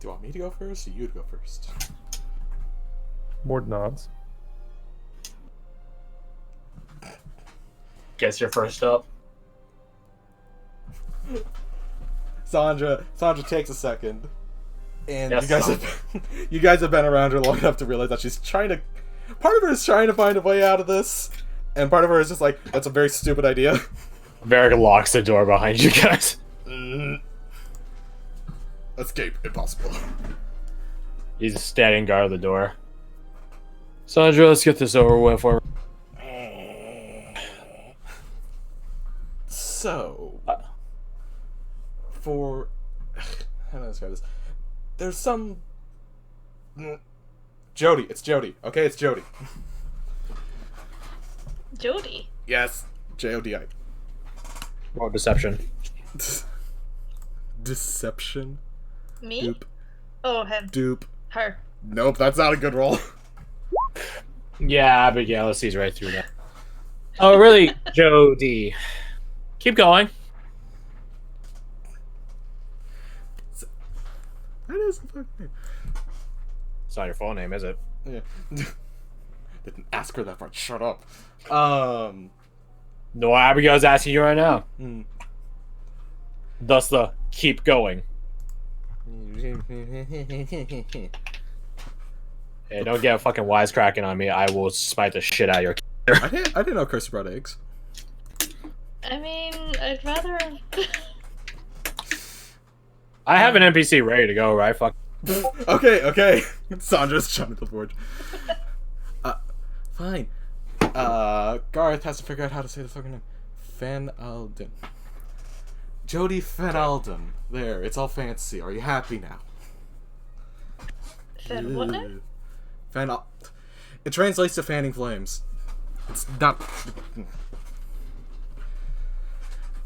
Do you want me to go first or you to go first? Mord nods. Guess you're first up. Sandra takes a second. And Yes, you guys have been around her long enough to realize that she's trying to... Part of her is trying to find a way out of this, and part of her is just like, that's a very stupid idea. Varric locks the door behind you guys. Escape impossible. He's standing guard at the door. Sandra, let's get this over with. So... For... How do I describe this? There's some... Jody. It's Jody. Okay, it's Jody. Jody? Yes. Jodi. Roll deception. Deception? Me? Dupe. Oh, him. Dupe. Her. Nope, that's not a good roll. Yeah, Abigail sees right through that. Oh, really, Jody? Keep going. That is the fucking name. It's not your full name, is it? Yeah. Didn't ask her that part. Shut up. No, Abigail's asking you right now. Mm. Thus the keep going. Hey, don't get fucking wisecracking on me. I will smite the shit out of your I didn't know Kirsty brought eggs. I mean, I'd rather... I have an NPC ready to go, right? Fuck. Okay. Sandra's jumping to the board. Fine. Garth has to figure out how to say the fucking name. Van Alden. Jody Van Alden. There, it's all fancy. Are you happy now? Fan what now? It translates to fanning flames. It's not...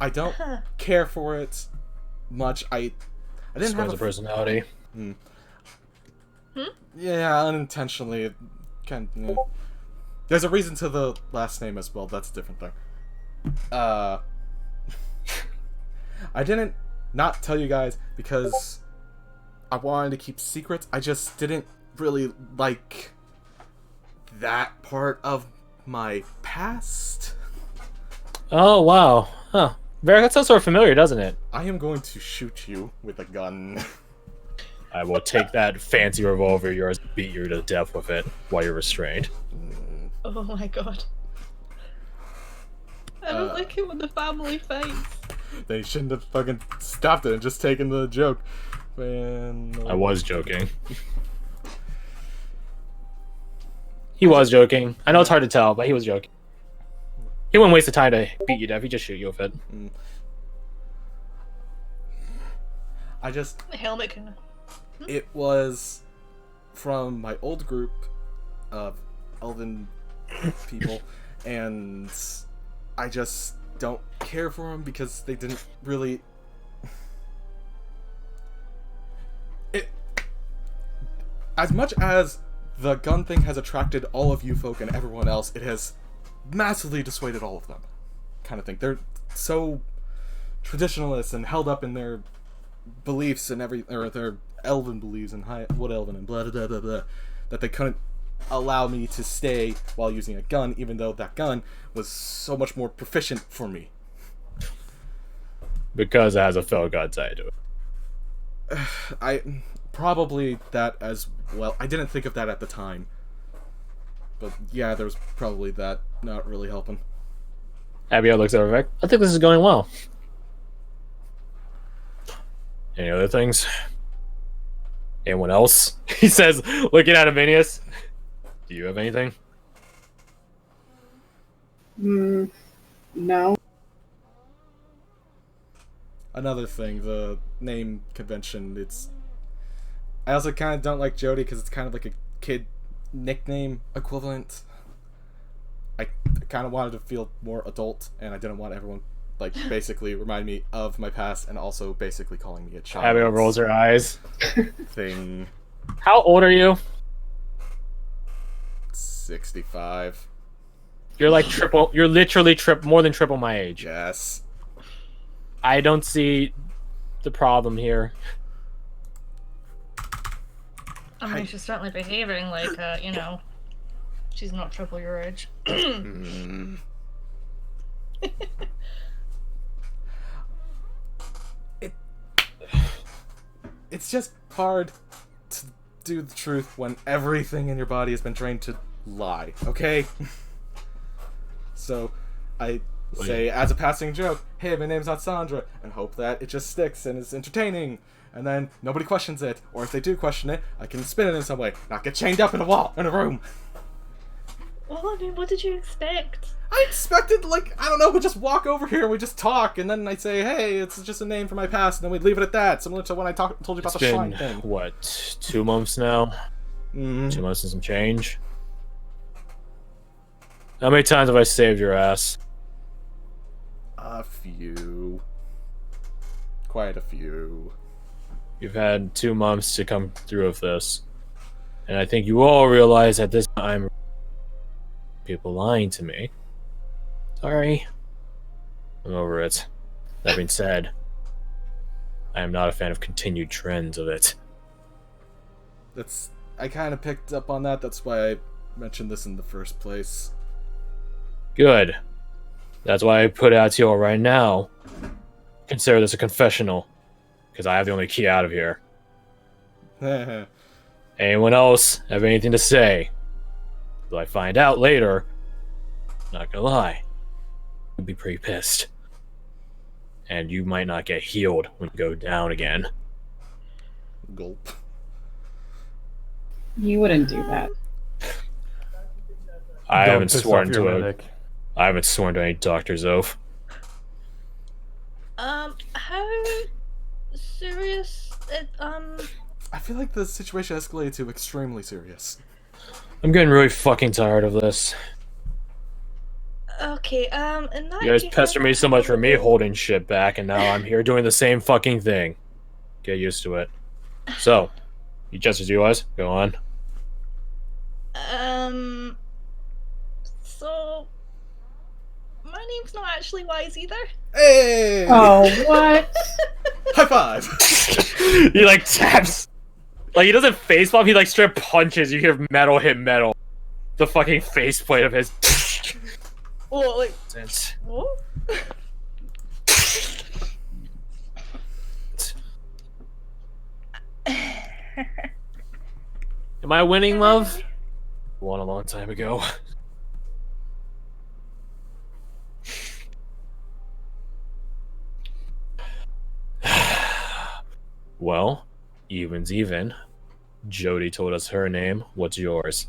I don't care for it much. I didn't have a personality. Yeah, unintentionally. It kind of, There's a reason to the last name as well. That's a different thing. I didn't not tell you guys because I wanted to keep secrets. I just didn't really like that part of my past. Oh, wow. Huh. Varric, that sounds sort of familiar, doesn't it? I am going to shoot you with a gun. I will take that fancy revolver of yours and beat you to death with it while you're restrained. Oh my god. I don't like it when the family fights. They shouldn't have fucking stopped it and just taken the joke. Man, I was joking. He was joking. I know it's hard to tell, but he was joking. He wouldn't waste the time to beat you to death. He'd just shoot you with it. I just... The helmet can... It was from my old group of elven people, and I just don't care for them because they didn't really... As much as the gun thing has attracted all of you folk and everyone else, it has massively dissuaded all of them. Kind of thing. They're so traditionalist and held up in their beliefs and their elven beliefs and what elven and blah blah blah blah, that they couldn't allow me to stay while using a gun, even though that gun was so much more proficient for me. Because it has a fell god side to it. I probably that as well. I didn't think of that at the time, but yeah, there's probably that not really helping. Abigail looks over back. I think this is going well. Any other things? Anyone else? He says, looking at Aminius. Do you have anything? No. Another thing, the name convention, it's... I also kind of don't like Jody because it's kind of like a kid nickname equivalent. I kind of wanted to feel more adult, and I didn't want everyone, like, basically remind me of my past and also basically calling me a child. Abigail rolls her eyes. Thing. How old are you? 65. You're like triple. You're literally more than triple my age. Yes. I don't see the problem here. I mean, she's certainly behaving like, you know, she's not triple your age. Mm. It's just hard to do the truth when everything in your body has been trained to lie, okay? So, I say as a passing joke, hey, my name's not Sandra, and hope that it just sticks and is entertaining, and then nobody questions it, or if they do question it, I can spin it in some way, not get chained up in a wall, in a room. Well, I mean, what did you expect? I expected, like, I don't know, we just walk over here, we just talk, and then I'd say, hey, it's just a name from my past, and then we'd leave it at that, similar to when I told you about the shrine thing. What, 2 months now? Mm-hmm. 2 months and some change? How many times have I saved your ass? A few. Quite a few. You've had 2 months to come through with this. And I think you all realize at this time people lying to me. Sorry. I'm over it. That being said, I am not a fan of continued trends of it. I kind of picked up on that, that's why I mentioned this in the first place. Good. That's why I put it out to you all right now. Consider this a confessional, because I have the only key out of here. Anyone else have anything to say? Will I find out later? Not gonna lie, I'd be pretty pissed. And you might not get healed when you go down again. Gulp. You wouldn't do that. I Don't haven't piss sworn off to your a. medic. I haven't sworn to any doctor's oath. How serious? I feel like the situation escalated to extremely serious. I'm getting really fucking tired of this. Okay, in that You guys case, pester me so much for me probably- holding shit back, and now I'm here doing the same fucking thing. Get used to it. So, you just as you was, go on. So, my name's not actually Wise either. Hey! Oh, what? High five! He like taps. Like he doesn't face bomb, he like straight punches. You hear metal hit metal. The fucking faceplate of his. Oh, like, Sense. what? Am I winning, love? Won a long time ago. Well, even's even. Jody told us her name. What's yours?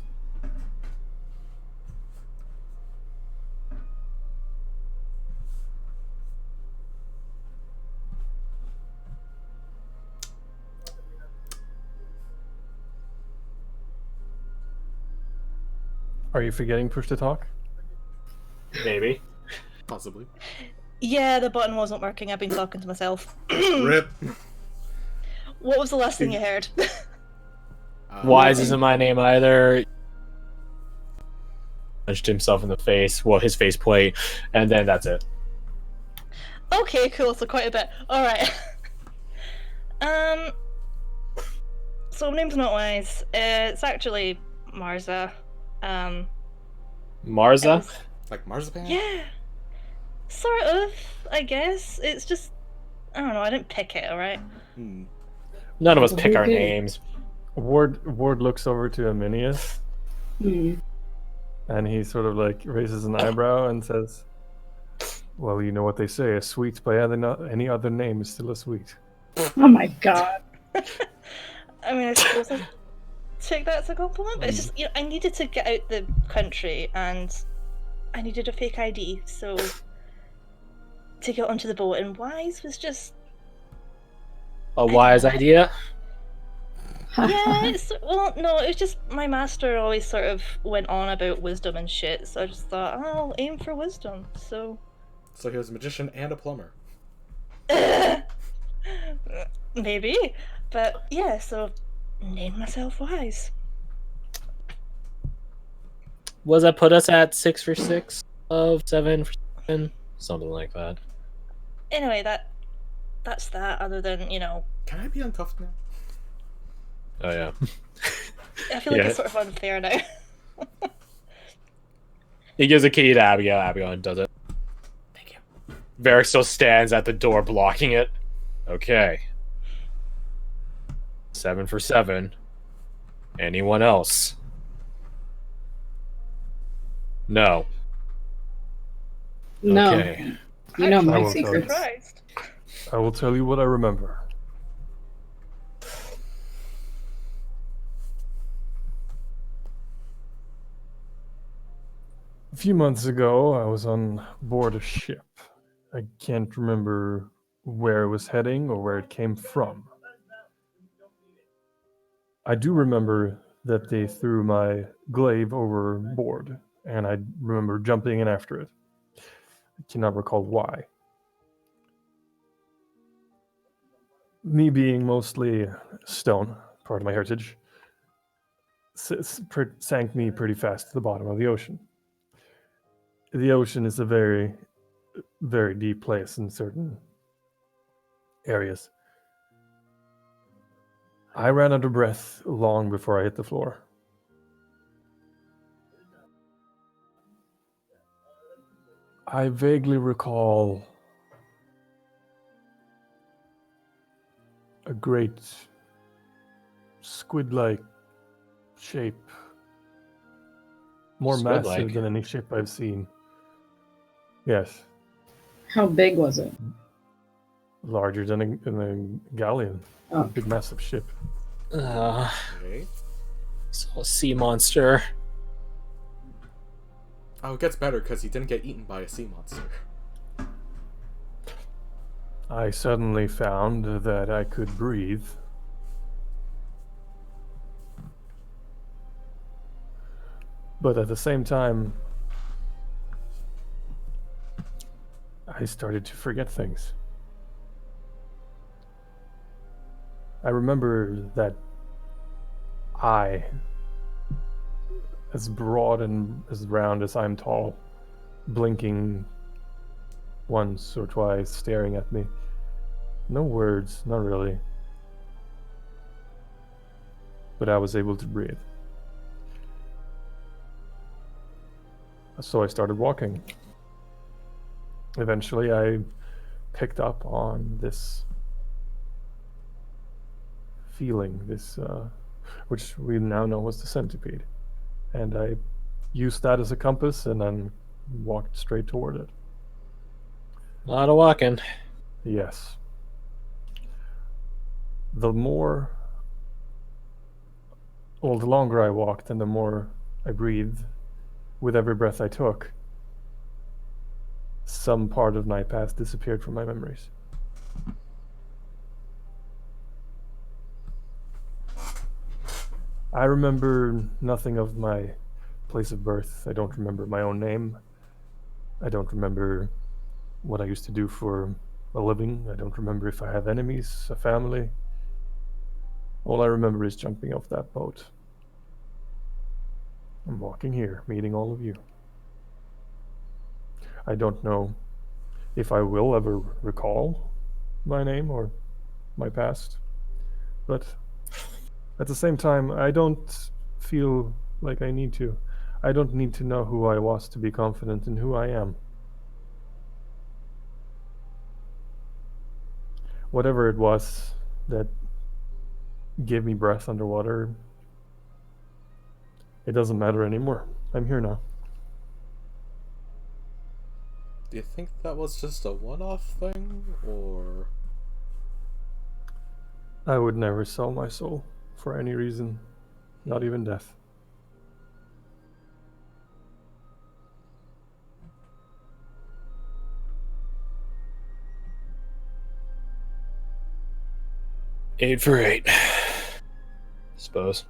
Are you forgetting push to talk? Maybe. Possibly. Yeah, the button wasn't working. I've been talking to myself. Rip. What was the last thing you heard? Wise isn't my name either. Punched himself in the face. Well, his face plate, and then that's it. Okay, cool. So quite a bit. All right. So my name's not Wise. It's actually Marza. Marza? it was- Like marzipan? Yeah. Sort of, I guess. It's just, I don't know. I didn't pick it. All right. Hmm. None of us pick Who our did? names. Ward looks over to Aminius, Hmm. and he sort of like raises an eyebrow and says, "Well, you know what they say: a sweet by any other name is still a sweet." Oh my god. I mean, I suppose I take that as a compliment, but it's just, you know, I needed to get out the country and I needed a fake ID, so to get onto the boat, and Wise was just, A wise idea? yeah, it's, well, no, it was just my master always sort of went on about wisdom and shit, so I just thought, oh, I'll aim for wisdom, so. So he was a magician and a plumber. Maybe, but yeah, so name myself Wise. Was that put us at 6 for 6 of 7 for 7? Something like that. Anyway, that's that, other than, you know, Can I be uncuffed now? Oh yeah. I feel like Yeah. it's sort of unfair now. He gives a key to Abigail. Abigail does it. Thank you. Varric still stands at the door blocking it. Okay. 7 for 7. Anyone else? No. No. Okay. You know I my will tell you. secrets. Surprised. I will tell you what I remember. A few months ago, I was on board a ship. I can't remember where it was heading or where it came from. I do remember that they threw my glaive overboard, and I remember jumping in after it. I cannot recall why. Me being mostly stone, part of my heritage, sank me pretty fast to the bottom of the ocean. The ocean is a very, very deep place in certain areas. I ran out of breath long before I hit the floor. I vaguely recall a great squid-like shape, more Squid-like? massive than any ship I've seen. Yes, How big was it? larger than a galleon, a Oh. big massive ship. Okay. It's a sea monster. Oh, it gets better because he didn't get eaten by a sea monster. I suddenly found that I could breathe. But at the same time, I started to forget things. I remember that eye, as broad and as round as I'm tall, blinking once or twice, staring at me. No words, not really. But I was able to breathe. So I started walking. Eventually, I picked up on this feeling, which we now know was the centipede. And I used that as a compass and then walked straight toward it. A lot of walking. Yes. The longer I walked and the more I breathed, with every breath I took, some part of my past disappeared from my memories. I remember nothing of my place of birth. I don't remember my own name. I don't remember what I used to do for a living. I don't remember if I have enemies, a family. All I remember is jumping off that boat. I'm walking here, meeting all of you. I don't know if I will ever recall my name or my past, but at the same time, I don't feel like I need to. I don't need to know who I was to be confident in who I am. Whatever it was that gave me breath underwater, it doesn't matter anymore. I'm here now. Do you think that was just a one-off thing, or... I would never sell my soul for any reason, not even death. Eight for 8. Suppose.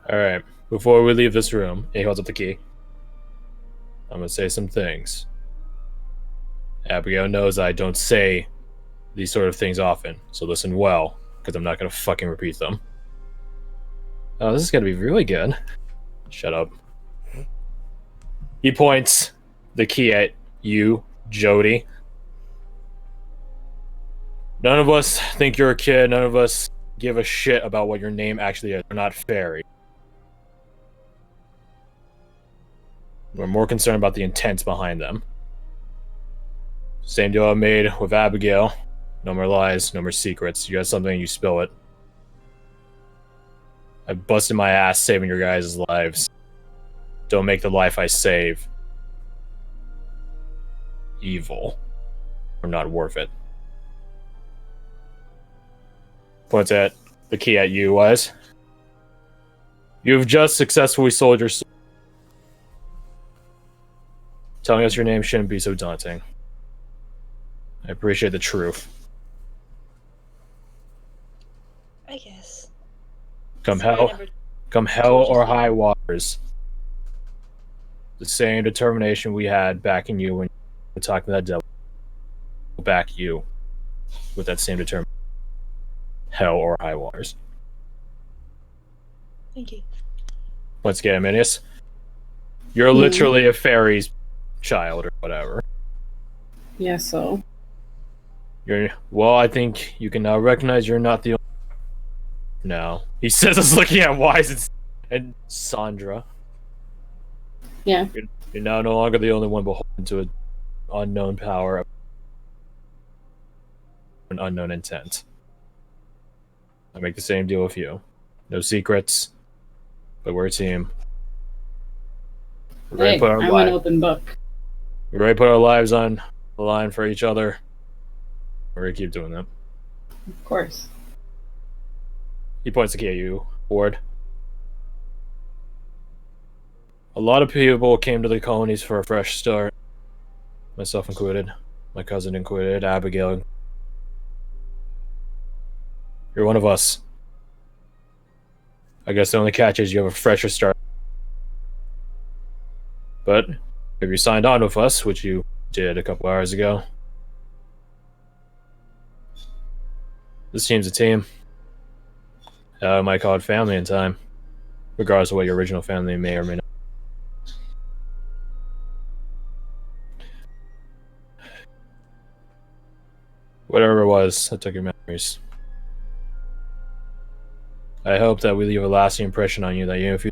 Alright. Before we leave this room, he holds up the key. I'm gonna say some things. Abigail knows I don't say these sort of things often, so listen well, because I'm not gonna fucking repeat them. Oh, this is gonna be really good. Shut up. He points the key at you, Jody. None of us think you're a kid. None of us give a shit about what your name actually is. We're not fairy. We're more concerned about the intent behind them. Same deal I made with Abigail. No more lies, no more secrets. You got something, you spill it. I busted my ass saving your guys' lives. Don't make the life I save evil or not worth it. Points at the key at you, Wise. You've just successfully sold your soul. Telling us your name shouldn't be so daunting. I appreciate the truth. I guess. Come Sorry, I hell, never come hell told you or so. high waters. The same determination we had backing you when you were talking to that devil. We'll back you with that same determination. Hell or high waters. Thank you. Once again, Aminius, you're literally a fairy's child or whatever. Yeah, so. Well, I think you can now recognize you're not the only. No. He says this looking at Wise and Sandra. Yeah. You're now no longer the only one beholden to an unknown power, an unknown intent. I make the same deal with you. No secrets, but we're a team. We're ready Hey, to put our I'm an open book. We're ready to put our lives on the line for each other. We're gonna keep doing that. Of course. He points the key at you, Ward. A lot of people came to the colonies for a fresh start. Myself included. My cousin included. Abigail. You're one of us. I guess the only catch is you have a fresher start. But if you signed on with us, which you did a couple hours ago, this team's a team. I might call it family in time, regardless of what your original family may or may not. Whatever it was that took your memories. I hope that we leave a lasting impression on you that even if you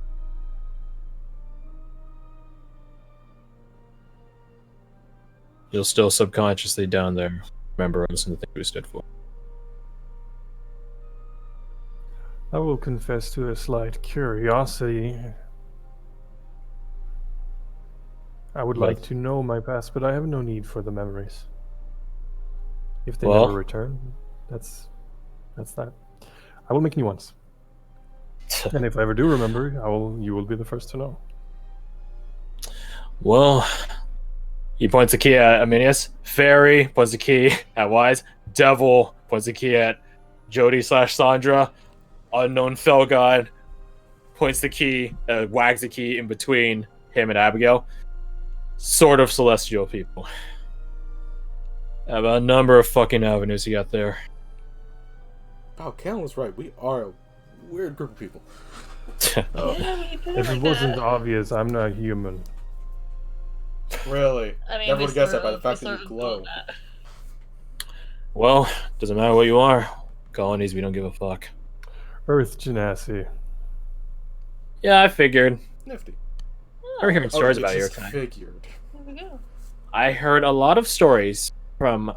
you'll still subconsciously down there remember us and the thing we stood for. I will confess to a slight curiosity. I would What? like to know my past, but I have no need for the memories. If they Well- never return, that's that. I will make new ones. And if I ever do remember, you will be the first to know. Well, he points the key at Aminius. Fairy points the key at Wise. Devil points the key at Jody/Sandra. Unknown Fell God points the key, wags the key in between him and Abigail. Sort of celestial people. Have a number of fucking avenues you got there. Wow, Kalen was right. We are a weird group of people. Oh. Yeah, when you put If like it wasn't that. obvious, I'm not human. Really? I mean, Never we would guess that sort by the of- fact we that you sort of glow. thought that. Well, doesn't matter what you are. Colonies, we don't give a fuck. Earth Genasi. Yeah, I figured. Nifty. I were hearing stories you about your just time. figured. There we go. I heard a lot of stories from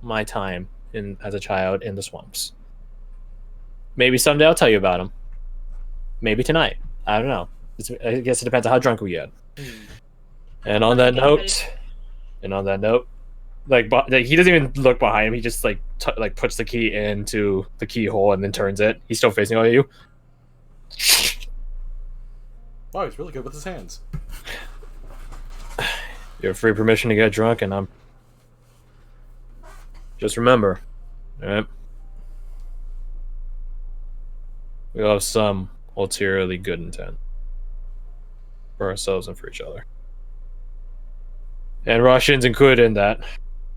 my time as a child in the swamps. Maybe someday I'll tell you about them. Maybe tonight. I don't know. I guess it depends on how drunk we get. And on that note, like he doesn't even look behind him. He just like puts the key into the keyhole and then turns it. He's still facing all of you. Wow, he's really good with his hands. You have free permission to get drunk, and I'm. Just remember, alright? We all have some ulteriorly good intent for ourselves and for each other. And Russians included in that,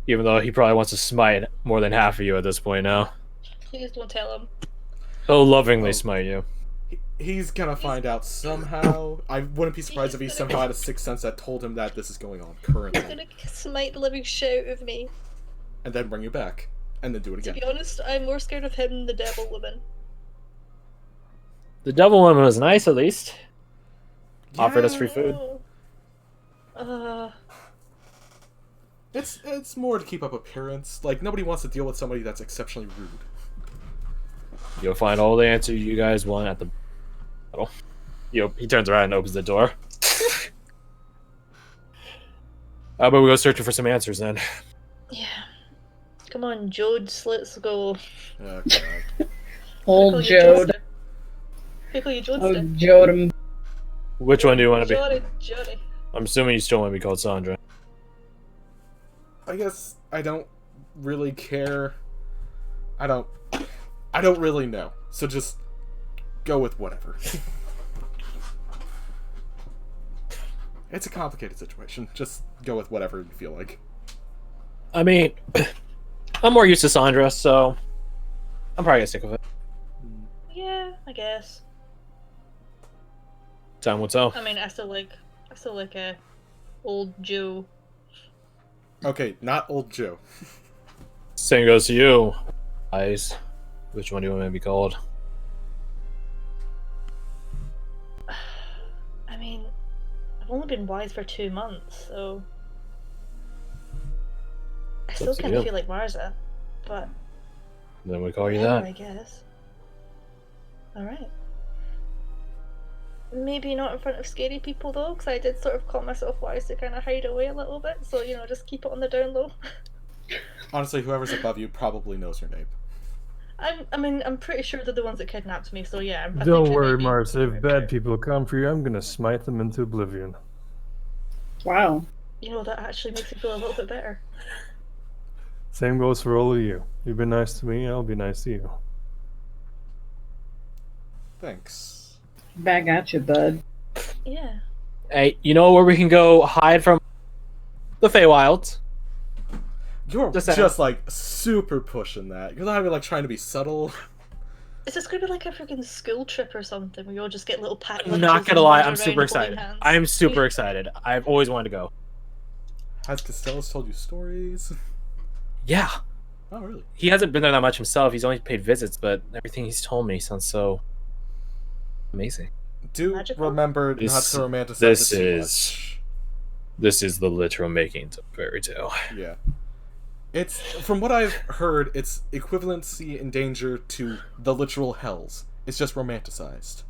even though he probably wants to smite more than half of you at this point now. Please don't tell him. He'll lovingly Oh. smite you. He's gonna find out somehow. I wouldn't be surprised if he somehow had a sixth sense that told him that this is going on He's currently, gonna smite the living shit out of me. and then bring you back. and then do it To again. be honest, I'm more scared of him than the devil woman. The devil woman was nice, at least. Offered us free food. Uh, It's more to keep up appearance. Like, nobody wants to deal with somebody that's exceptionally rude. You'll find all the answers you guys want at the battle. He turns around and opens the door. How about we go searching for some answers then? yeah. Come on, Jodes, let's go. Oh, God. Old Jode. Pickle you Oh, Jodester. Jode. Which one do you want to be? Jody. I'm assuming you still want to be called Sandra. I guess I don't really care. I don't really know. So just go with whatever. It's a complicated situation. Just go with whatever you feel like. I mean, I'm more used to Sandra, so I'm probably gonna stick with it. Yeah, I guess. Time will tell. I mean, I still like old Joe. Okay, not old Joe. Same goes to you. Eyes. Which one do you want to be called? I mean, I've only been wise for 2 months, so I It's still up to kind of you. feel like Marza, but Then we call you whatever, that. I guess. All right. Maybe not in front of scary people though, because I did sort of call myself wise to kind of hide away a little bit. So just keep it on the down low. Honestly, whoever's above you probably knows your name. I'm pretty sure they're the ones that kidnapped me. So yeah. I Don't think they worry, might be- Mars. If bad people come for you, I'm gonna smite them into oblivion. Wow. That actually makes me feel a little bit better. Same goes for all of you. You've been nice to me, I'll be nice to you. Thanks. Back at you, bud. Yeah. Hey, you know where we can go hide from the Feywilds? You're Just just, saying. like super pushing that. You're not even like trying to be subtle. Is this gonna be like a freaking school trip or something where you all just get little packed I'm lunches not gonna and lie, wander I'm around super holding excited. hands? I'm super excited. I've always wanted to go. Has Costello's told you stories? Yeah. Oh, really? He hasn't been there that much himself. He's only paid visits, but everything he's told me sounds so amazing. Do Magical? remember This- not to romanticize this it too is- This is the literal makings of fairy tale. much. Yeah. It's, from what I've heard, it's equivalency in danger to the literal hells. It's just romanticized.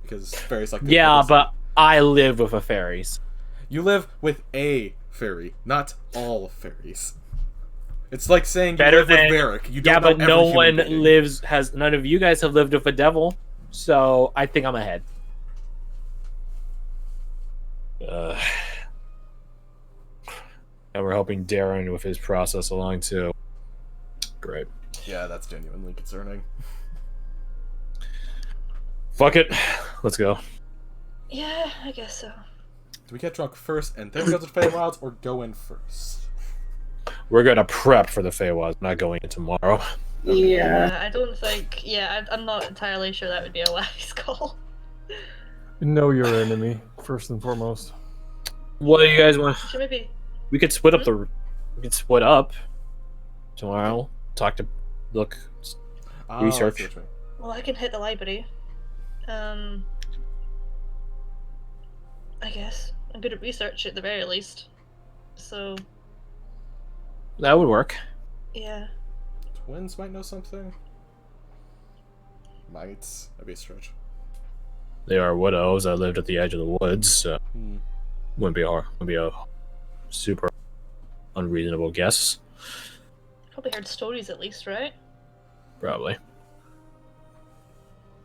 Because fairies like to Yeah, publicity. but I live with a fairies. You live with a fairy, not all fairies. It's like saying you Better live with than- Varric. You Yeah, don't know but every no human one being. none of you guys have lived with a devil, so I think I'm ahead. And we're helping Darren with his process along too. Great. Yeah, that's genuinely concerning. Fuck it. Let's go. Yeah, I guess so. Do we get drunk first and then go to the Feywilds, or go in first? We're gonna prep for the Feywilds, not going in tomorrow. Yeah. I don't think. Yeah, I'm not entirely sure that would be a wise call. Know your enemy, first and foremost. What do you guys want? Should maybe. We could split up tomorrow. Talk to look. Oh, Research. I see what you mean. Well, I can hit the library. I guess I'm good at research at the very least. So That would work. yeah. Twins might know something. Might. That'd be a stretch. They are widows that lived at the edge of the woods, so Hmm. wouldn't be a super unreasonable guess. Probably heard stories at least, right? Probably.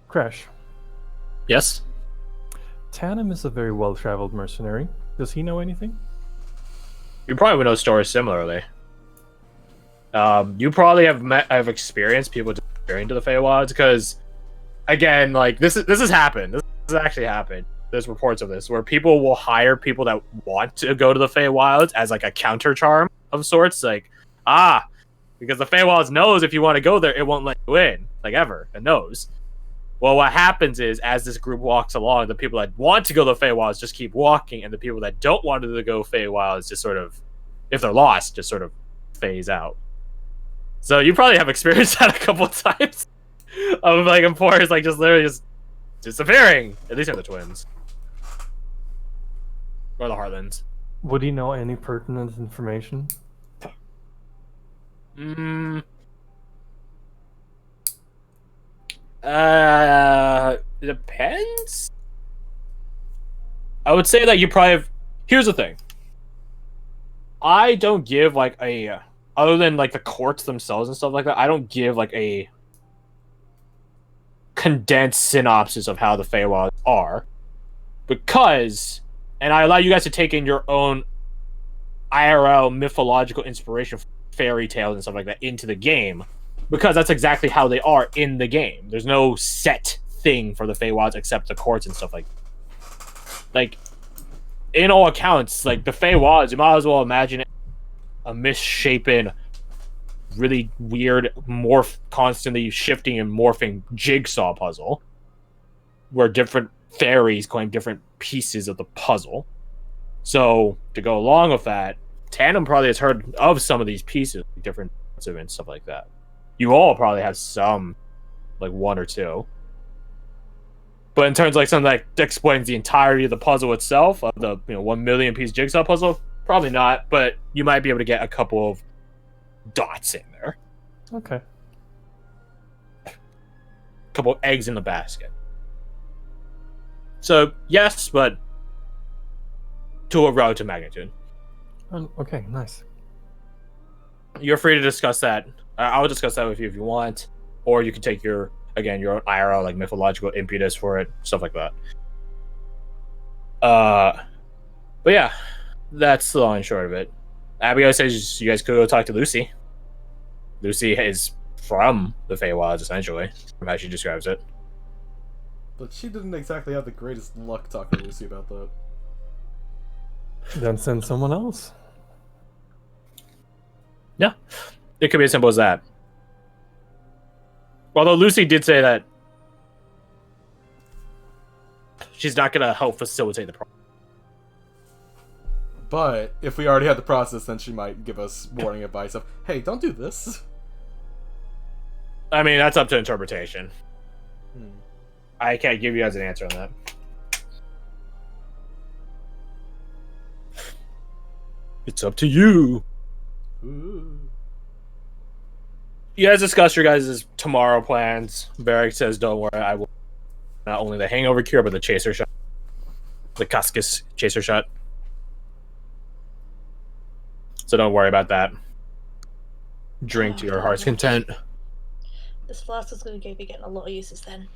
Crash. Yes? Tanim is a very well-traveled mercenary. Does he know anything? You probably would know stories similarly. You probably have experienced people disappearing to the Feywilds, because again, like this has happened. This has actually happened. There's reports of this where people will hire people that want to go to the Feywilds as like a counter charm of sorts, like because the Feywilds knows if you want to go there, it won't let you in, like ever. It knows. Well, what happens is, as this group walks along, the people that want to go to the Feywilds just keep walking, and the people that don't want to go Feywilds just sort of, if they're lost, just sort of phase out. So you probably have experienced that a couple of times of like employers like just literally just disappearing. At least they're the twins or the Heartlands. Would he know any pertinent information? It depends. I would say that you probably have... Here's the thing. I don't give like a... Other than like the courts themselves and stuff like that, I don't give like a condensed synopsis of how the Feywild are. Because... And I allow you guys to take in your own IRL mythological inspiration from fairy tales and stuff like that into the game. Because that's exactly how they are in the game. There's no set thing for the Feywilds except the courts and stuff like, in all accounts, like the Feywilds, you might as well imagine it a misshapen, really weird, constantly shifting and morphing jigsaw puzzle, where different fairies claim different pieces of the puzzle. So to go along with that, Tandem probably has heard of some of these pieces, different and stuff like that. You all probably have some, like one or two. But in terms of like something that explains the entirety of the puzzle itself, of the 1 million piece jigsaw puzzle, probably not. But you might be able to get a couple of dots in there, Okay. a couple of eggs in the basket. So yes, but to a relative magnitude. Okay, nice. You're free to discuss that. I'll discuss that with you if you want, or you can take your own IRL like mythological impetus for it, stuff like that. But yeah, that's the long and short of it. Abigail says you guys could go talk to Lucy. Lucy is from the Feywilds, essentially, from how she describes it. But she didn't exactly have the greatest luck talking to Lucy about that. Then send someone else. Yeah, it could be as simple as that. Although Lucy did say that she's not going to help facilitate the process. But if we already had the process, then she might give us warning advice of, hey, don't do this. I mean, that's up to interpretation. I can't give you guys an answer on that. It's up to you. Ooh. You guys discuss your guys' tomorrow plans. Barrick says, don't worry, I will not only the hangover cure, but the chaser shot. The Cuscus chaser shot. So don't worry about that. Drink to your heart's content. This flask is going to be getting a lot of uses then.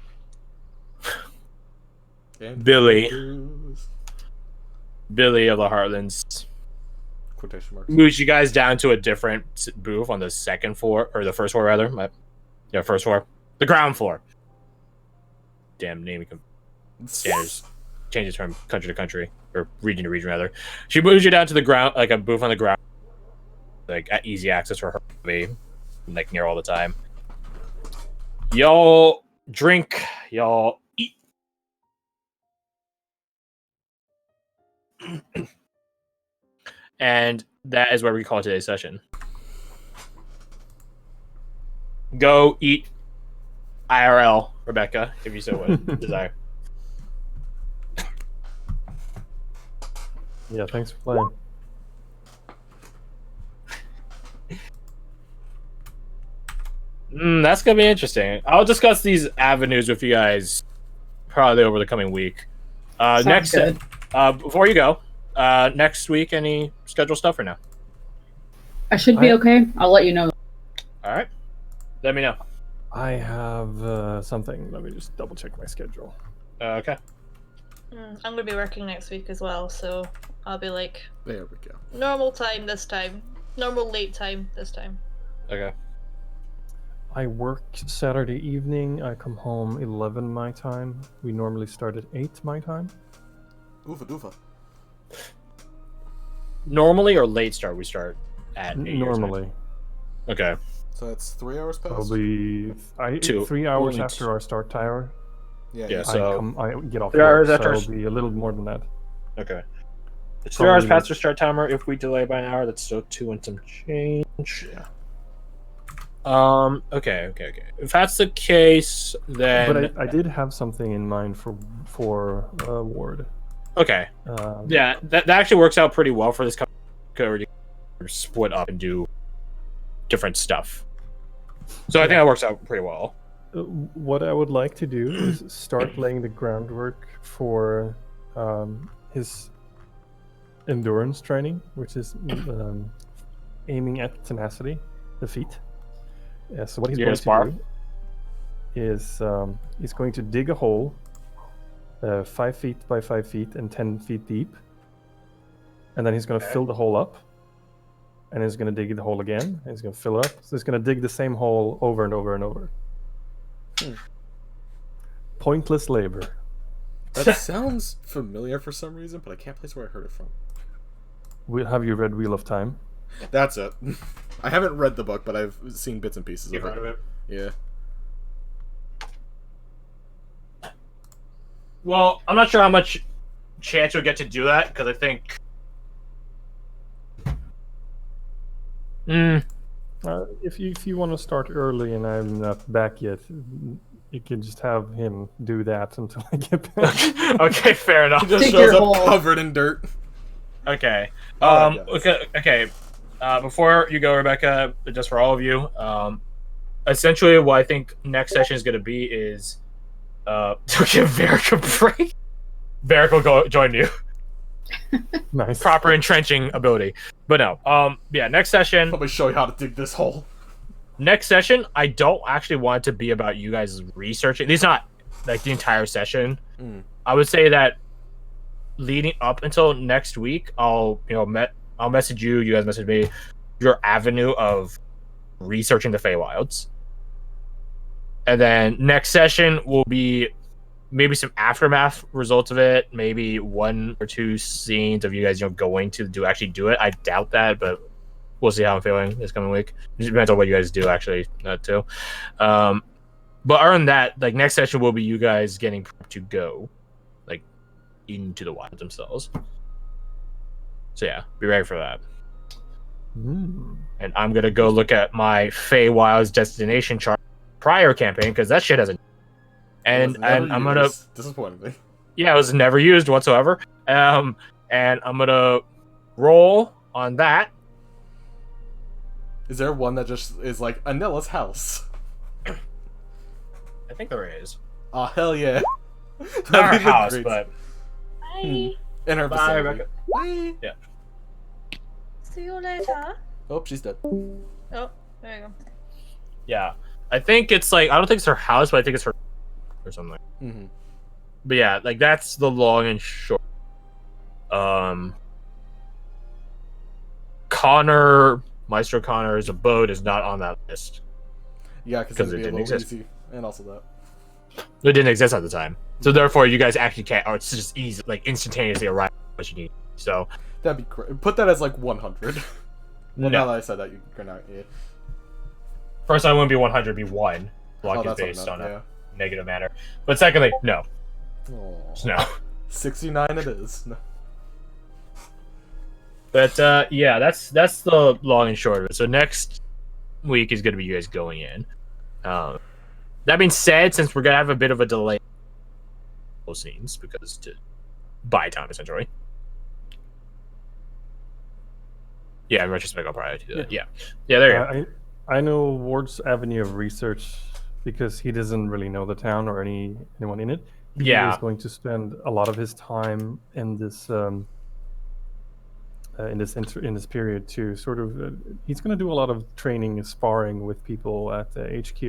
And Billy booze. Billy of the Heartlands Quotation marks. moves you guys down to a different booth on the second floor, or the first floor rather. Yeah, first floor. The ground floor. Damn naming standards. Changes from country to country, or region to region rather. She moves you down to the ground, like a booth on the ground, like at easy access for her to be like near all the time. Y'all drink, y'all eat. And that is where we call today's session. Go eat IRL, Rebecca, if you so would desire. Yeah, thanks for playing. That's gonna be interesting. I'll discuss these avenues with you guys probably over the coming week. Sounds Next, good. before you go, next week, any schedule stuff or no? I should be okay. I'll let you know. All right, let me know. I have something. Let me just double check my schedule. Okay. I'm going to be working next week as well, so I'll be like There we go. normal time this time. Normal late time this time. Okay. I work Saturday evening. I come home 11 my time. We normally start at 8 my time. Oofa doofa. Normally or late start? We start at 8 your time? Normally. Okay. So that's 3 hours past? Probably 2. 3 hours Only after our start tower. Yeah, I so get off 3 hours work, after so it'll be a little more than that. okay. It's 3 hours Probably past your start timer. If we delay by an hour, that's still 2 and some change. Yeah. Okay. If that's the case, then But I did have something in mind for Ward. okay. Yeah, that actually works out pretty well for this company. Split up and do different stuff. So I think that works out pretty well. What I would like to do is start laying the groundwork for his endurance training, which is aiming at tenacity, the feat. So what he's going to do is he's going to dig a hole 5 feet by 5 feet and 10 feet deep, and then he's going to fill the hole up, and he's going to dig the hole again, and he's going to fill it up. So he's going to dig the same hole over and over and over. Pointless labor. That sounds familiar for some reason, but I can't place where I heard it from. Have you read Wheel of Time? That's it. I haven't read the book, but I've seen bits and pieces You've of heard of it? Yeah. Well, I'm not sure how much chance you'll get to do that, because I think... If you want to start early and I'm not back yet, you can just have him do that until I get back. Okay, fair enough. He just Dig shows your up hole. covered in dirt. Okay. Oh, that Okay. Before you go, Rebecca, just for all of you, essentially what I think next session is going to be is to give Varric a break. Varric will join you. Nice. Proper entrenching ability. But no. Yeah, next session. Let me show you how to dig this hole. Next session, I don't actually want it to be about you guys researching. It's not like the entire session. I would say that leading up until next week, I'll message you. You guys message me. Your avenue of researching the Feywilds, and then next session will be maybe some aftermath results of it. Maybe 1 or 2 scenes of you guys going to do it. I doubt that, but we'll see how I'm feeling this coming week. It depends on what you guys do, actually, too. But other than that, like next session will be you guys getting prepped to go, like, into the wilds themselves. So yeah, be ready for that. And I'm gonna go look at my Feywilds destination chart prior campaign because that shit hasn't. And I'm gonna disappointingly. Yeah, it was never used whatsoever. And I'm gonna roll on that. Is there one that just is like Anilla's house? I think there is. Oh hell yeah! Not her That'd be the house, great- but Bye. in her Bye, vicinity. Rebecca. Bye. Yeah. See you later. Oh, she's dead. Oh, there you go. yeah, I think it's like I don't think it's her house, but I think it's her or something. Mm-hmm. But yeah, like that's the long and short. Maestro Connor's abode is not on that list. Yeah, because it it'd be a didn't little exist. easy, and also that. It didn't exist at the time, so therefore you guys actually can't. Or it's just easy, like instantaneously arrive what you need. So That'd be great. Put that as like 100. Well, now that I said that, you're not. Yeah. first, I wouldn't be 100, be 1. Oh, Block is that's based enough, on yeah. a negative manner. But secondly, no, Aw. Just no. 69 it is. No. But yeah, that's the long and short of it. So next week is going to be you guys going in. That being said, since we're going to have a bit of a delay in those scenes because to buy time essentially. Yeah, in retrospect, I'll probably do that. Yeah, there you go. I know Ward's avenue of research because he doesn't really know the town or anyone in it. He is going to spend a lot of his time in this in this period to sort of he's going to do a lot of training, sparring with people at HQ,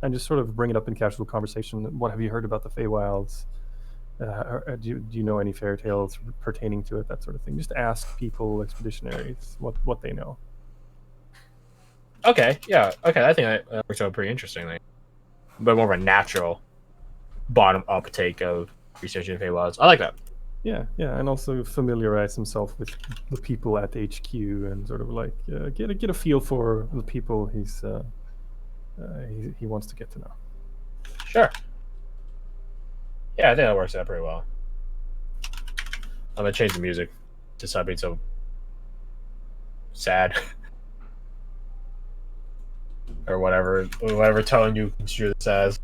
and just sort of bring it up in casual conversation. What have you heard about the Feywilds? Do you know any fairy tales pertaining to it? That sort of thing. Just ask people, expeditionaries, what they know. Okay, yeah, okay. I think that works out pretty interestingly, but more of a natural bottom-up take of researching Feywilds. I like that. Yeah, and also familiarize himself with the people at HQ and sort of like get a feel for the people he wants to get to know. Sure. Yeah, I think that works out pretty well. I'm gonna change the music to stop being so sad. or whatever tone you construe this as.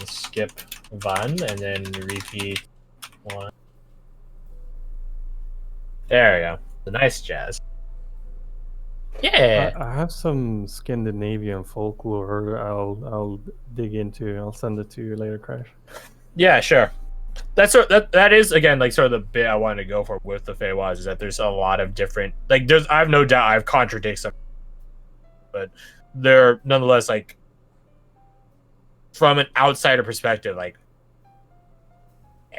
Skip 1 and then repeat 1. There we go. The nice jazz. Yeah. I have some Scandinavian folklore I'll dig into. I'll send it to you later, Crash. Yeah, sure. That is again like sort of the bit I wanted to go for with the Feywild is that there's a lot of different I have no doubt I've contradicted some, but they're nonetheless like from an outsider perspective, like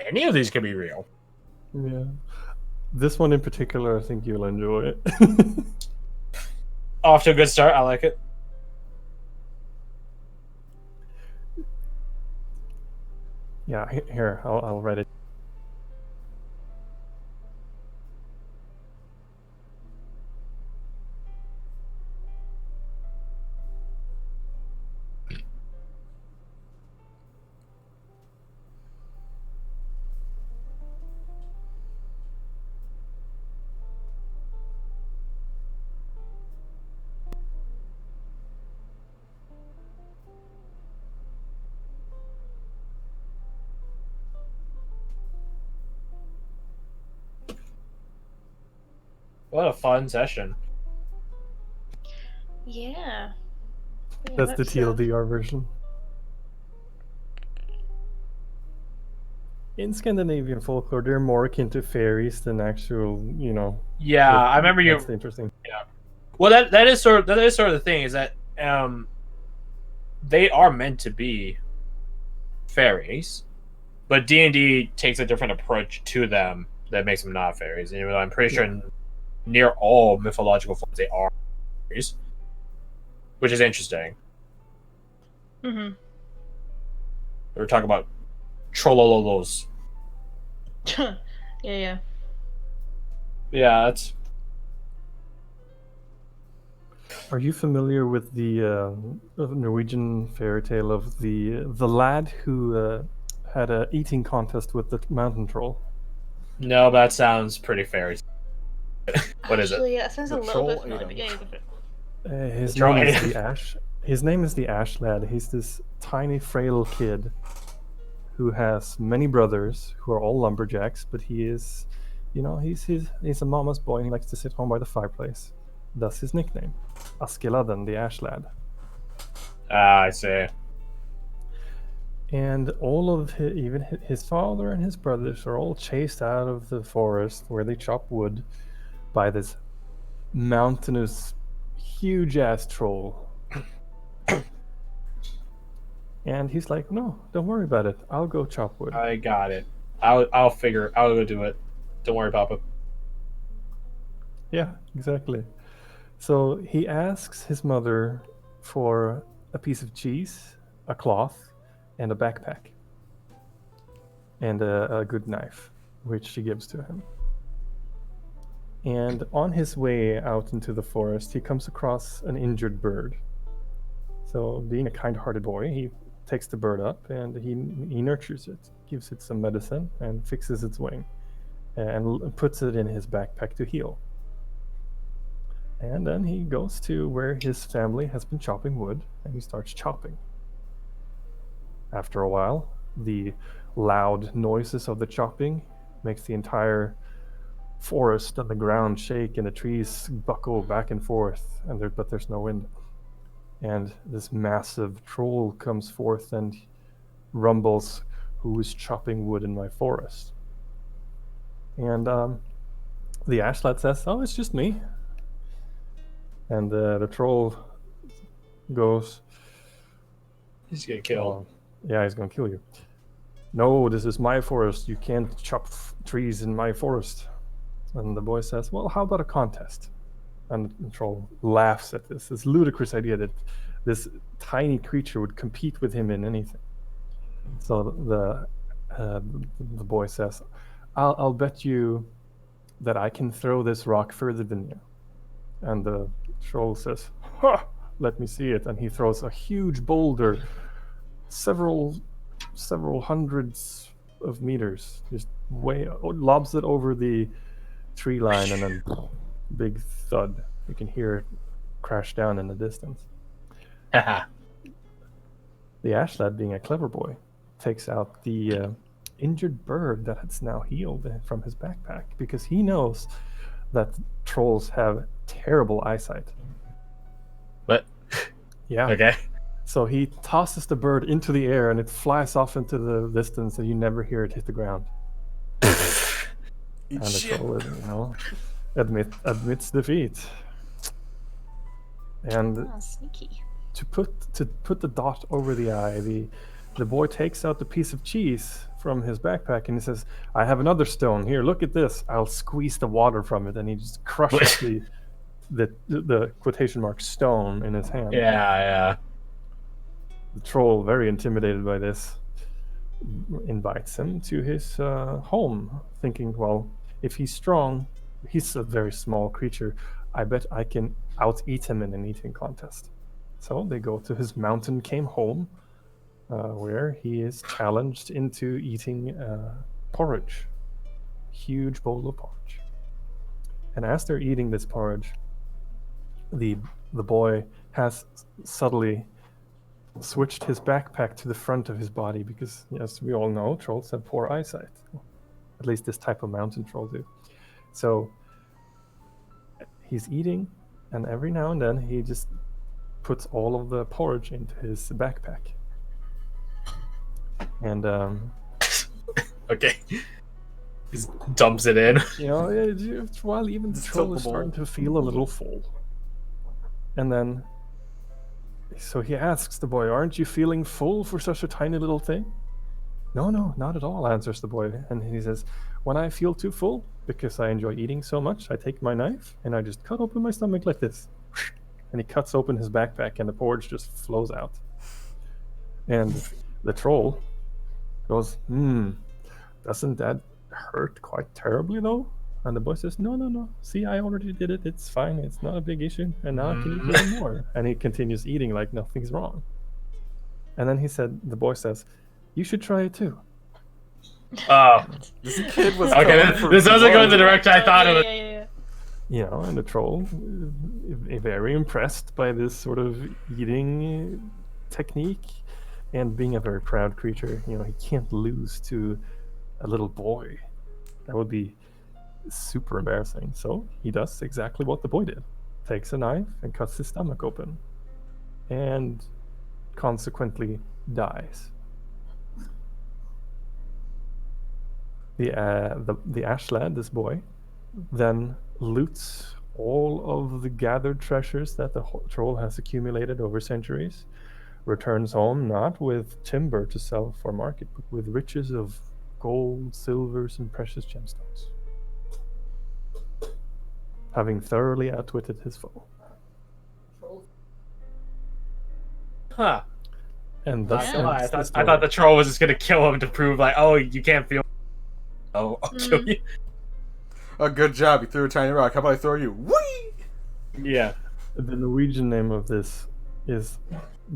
any of these could be real. Yeah. This one in particular, I think you'll enjoy it. Off to a good start. I like it. Yeah, here, I'll write it. What a fun session. Yeah. That's the TLDR version. In Scandinavian folklore, they're more akin to fairies than actual, Yeah, I remember you. That's interesting. Yeah. Well, that is sort of the thing is that they are meant to be fairies, but D&D takes a different approach to them that makes them not fairies. And I'm pretty sure in near all mythological forms they are fairies, which is interesting. Mm-hmm. We're talking about trollololos. Yeah. Yeah, that's. Are you familiar with the Norwegian fairy tale of the lad who had a eating contest with the mountain troll? No, that sounds pretty fairy. What is it? Actually, yeah, it sounds a The little troll bit ate familiar, him. but yeah, you go for it. His The troll name is ate the Ash. His name is the Ash lad. He's this tiny, frail kid who has many brothers who are all lumberjacks, but he is, he's a mama's boy and he likes to sit home by the fireplace. Thus his nickname, Askeladen, the Ash lad. Ah, I see. And all of even his father and his brothers are all chased out of the forest where they chop wood by this mountainous, huge-ass troll. And he's like, no, don't worry about it. I'll go chop wood. I got it. I'll go do it. Don't worry, Papa. Yeah, exactly. So he asks his mother for a piece of cheese, a cloth, and a backpack. And a good knife, which she gives to him. And on his way out into the forest, he comes across an injured bird. So being a kind-hearted boy, he takes the bird up and he nurtures it, gives it some medicine, and fixes its wing, and puts it in his backpack to heal. And then he goes to where his family has been chopping wood, and he starts chopping. After a while, the loud noises of the chopping makes the entire forest and the ground shake, and the trees buckle back and forth, but there's no wind. And this massive troll comes forth and rumbles, "Who is chopping wood in my forest?" And the Ash lad says, "Oh, it's just me." And the troll goes, He's gonna kill. "Yeah, he's gonna kill you." "No, this is my forest. You can't chop trees in my forest." And the boy says, "Well, how about a contest?" And the troll laughs at this ludicrous idea that this tiny creature would compete with him in anything. So the boy says, I'll bet you that I can throw this rock further than you." And the troll says, "Ha! Let me see it." And he throws a huge boulder, several hundreds of meters, just lobs it over the tree line, and then big thud. You can hear it crash down in the distance. Haha. The ash lad, being a clever boy, takes out the injured bird that has now healed from his backpack because he knows that trolls have terrible eyesight. But Yeah. okay. So he tosses the bird into the air and it flies off into the distance and you never hear it hit the ground. Eat And the shit. troll, admits defeat. And Sneaky. to put the dot over the eye, the boy takes out the piece of cheese from his backpack and he says, "I have another stone. Here, look at this. I'll squeeze the water from it." And he just crushes the quotation mark stone in his hand. Yeah. The troll, very intimidated by this, invites him to his home, thinking, well, if he's strong, he's a very small creature. I bet I can out-eat him in an eating contest. So they go to his mountain came home, where he is challenged into eating porridge, huge bowl of porridge. And as they're eating this porridge, the boy has subtly switched his backpack to the front of his body because, as we all know, trolls have poor eyesight. At least this type of mountain troll do. So he's eating, and every now and then he just puts all of the porridge into his backpack. And Okay. Just dumps it in. while even the Just troll fill is the bowl. starting to feel a little full. And then, so he asks the boy, "Aren't you feeling full for such a tiny little thing?" No, not at all, answers the boy. And he says, "When I feel too full, because I enjoy eating so much, I take my knife and I just cut open my stomach like this." And he cuts open his backpack and the porridge just flows out. And the troll goes, "Doesn't that hurt quite terribly though?" And the boy says, No. See, I already did it. It's fine. It's not a big issue. And now I can eat even more. And he continues eating like nothing's wrong. And then the boy says, "You should try it too." Oh. This kid was Okay, coming for this doesn't go in the blood. direction I thought it was. Yeah. And the troll, very impressed by this sort of eating technique and being a very proud creature, he can't lose to a little boy. That would be super embarrassing. So he does exactly what the boy did. Takes a knife and cuts his stomach open. And consequently dies. The ash lad, this boy, then loots all of the gathered treasures that the troll has accumulated over centuries, returns home not with timber to sell for market, but with riches of gold, silvers, and precious gemstones, having thoroughly outwitted his foe. Huh. And thus Not gonna lie, ends the I story. thought the troll was just gonna kill him to prove, like, oh, you can't feel. Oh, I'll kill you. Oh, good job. You threw a tiny rock. How about I throw you? Whee! Yeah. The Norwegian name of this is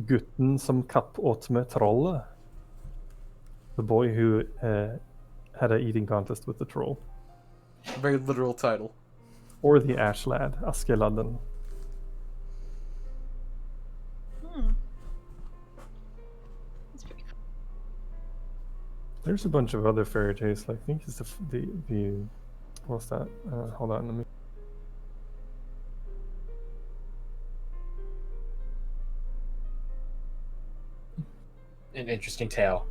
Gutten som kapp åt med trollet. The boy who had an eating contest with the troll. Very literal title. Or the ash lad, Askeladden. That's pretty cool. There's a bunch of other fairy tales. I think it's the what's that? Hold on, let me. An interesting tale.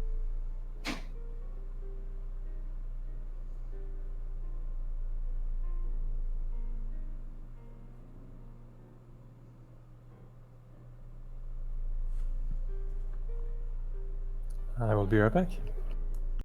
I will be right back.